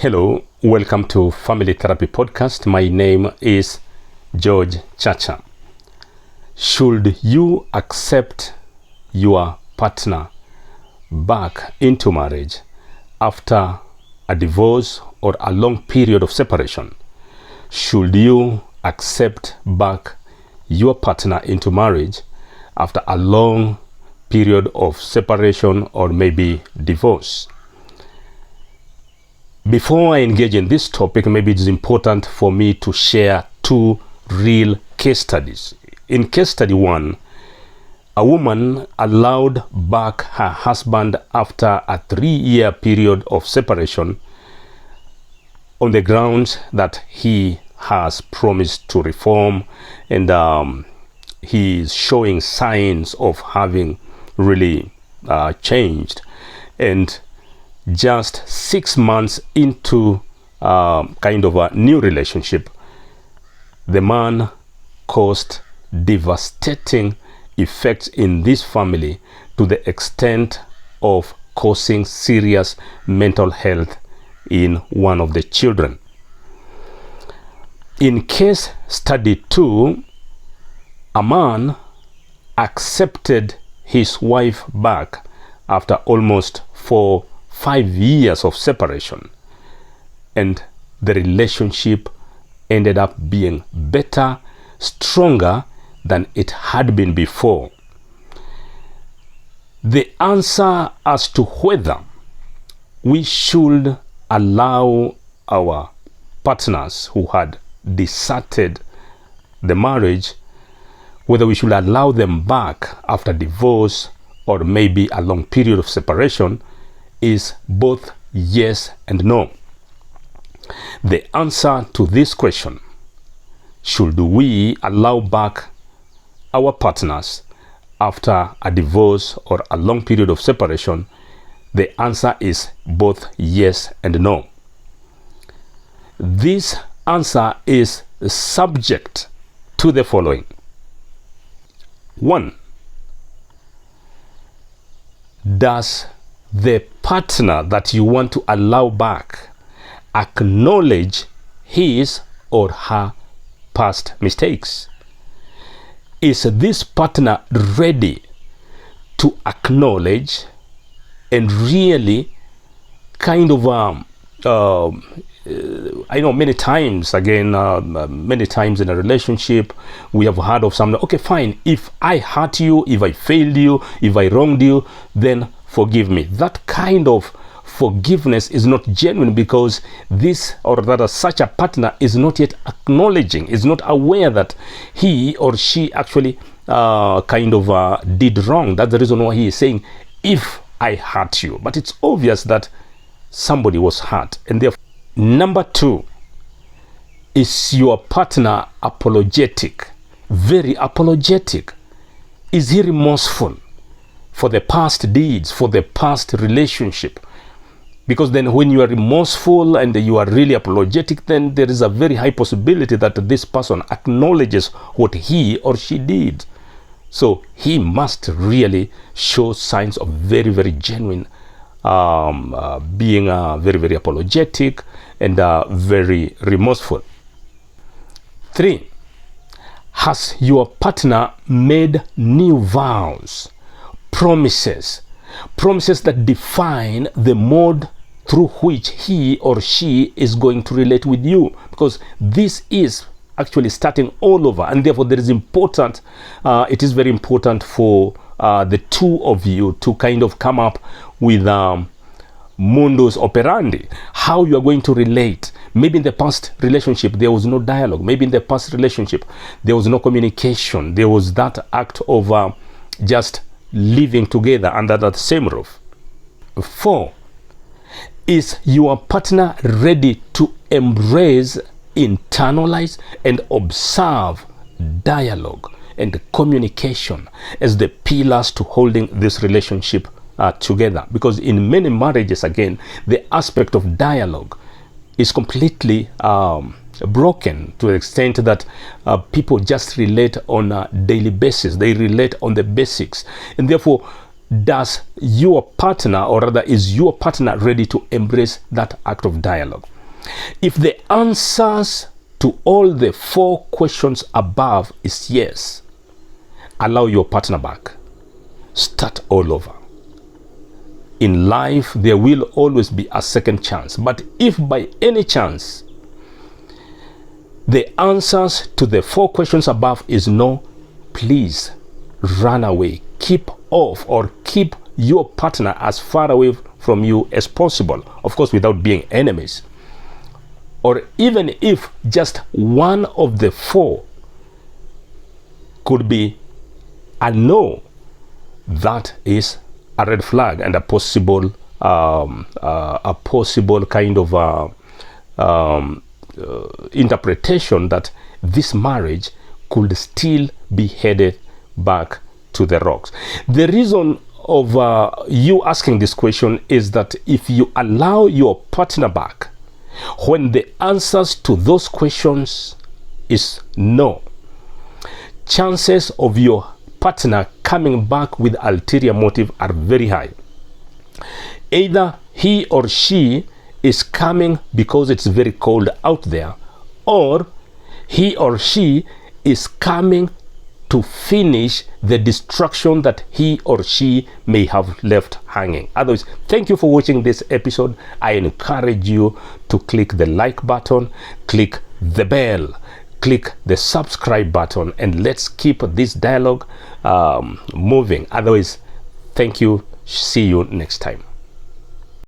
Hello, welcome to Family Therapy Podcast. My name is George Chacha. Should you accept your partner back into marriage after a divorce or a long period of separation? Should you accept back your partner into marriage after a long period of separation or maybe divorce? Before I engage in this topic, maybe it is important for me to share two real case studies. In case study one, a woman allowed back her husband after a 3-year period of separation on the grounds that he has promised to reform and he is showing signs of having really changed. And just 6 months into kind of a new relationship, the man caused devastating effects in this family to the extent of causing serious mental health in one of the children. In case study 2, a man accepted his wife back after almost 5 years of separation, and the relationship ended up being better, stronger than it had been before. The answer as to whether we should allow our partners who had deserted the marriage, whether we should allow them back after divorce or maybe a long period of separation, is both yes and no. The answer to this question, should we allow back our partners after a divorce or a long period of separation, the answer is both yes and no. This answer is subject to the following. 1. Does the partner that you want to allow back acknowledge his or her past mistakes? Is this partner ready to acknowledge and really kind of I know many times in a relationship we have heard of something, okay, fine, if I hurt you, if I failed you, if I wronged you, then forgive me. That kind of forgiveness is not genuine, because this or that such a partner is not yet acknowledging, is not aware that he or she actually did wrong. That's the reason why he is saying, if I hurt you. But it's obvious that somebody was hurt. And therefore, number 2, is your partner apologetic? Very apologetic. Is he remorseful for the past deeds, for the past relationship? Because then when you are remorseful and you are really apologetic, then there is a very high possibility that this person acknowledges what he or she did. So he must really show signs of very, very genuine being very, very apologetic and very remorseful. 3. Has your partner made new vows, promises that define the mode through which he or she is going to relate with you? Because this is actually starting all over, and therefore it is very important for the two of you to kind of come up with modus operandi, how you are going to relate. Maybe in the past relationship there was no dialogue. Maybe in the past relationship there was no communication. There was that act of just living together under that same roof. 4. Is your partner ready to embrace, internalize, and observe dialogue and communication as the pillars to holding this relationship together? Because in many marriages, again, the aspect of dialogue is completely broken to the extent that people just relate on a daily basis. They relate on the basics, and therefore does your partner, or rather is your partner, ready to embrace that act of dialogue? If the answers to all the 4 questions above is yes, allow your partner back. Start all over. In life, there will always be a second chance. But if by any chance the answers to the 4 questions above is no, please run away. Keep off, or keep your partner as far away from you as possible. Of course, without being enemies. Or even if just one of the 4 could be a no, that is a red flag and a possible kind of interpretation that this marriage could still be headed back to the rocks. The reason of you asking this question is that if you allow your partner back when the answers to those questions is no, chances of your partner coming back with ulterior motive are very high. Either he or she is coming because it's very cold out there, or he or she is coming to finish the destruction that he or she may have left hanging. Otherwise, thank you for watching this episode. I encourage you to click the like button, click the bell, click the subscribe button, and let's keep this dialogue moving. Otherwise, thank you. See you next time.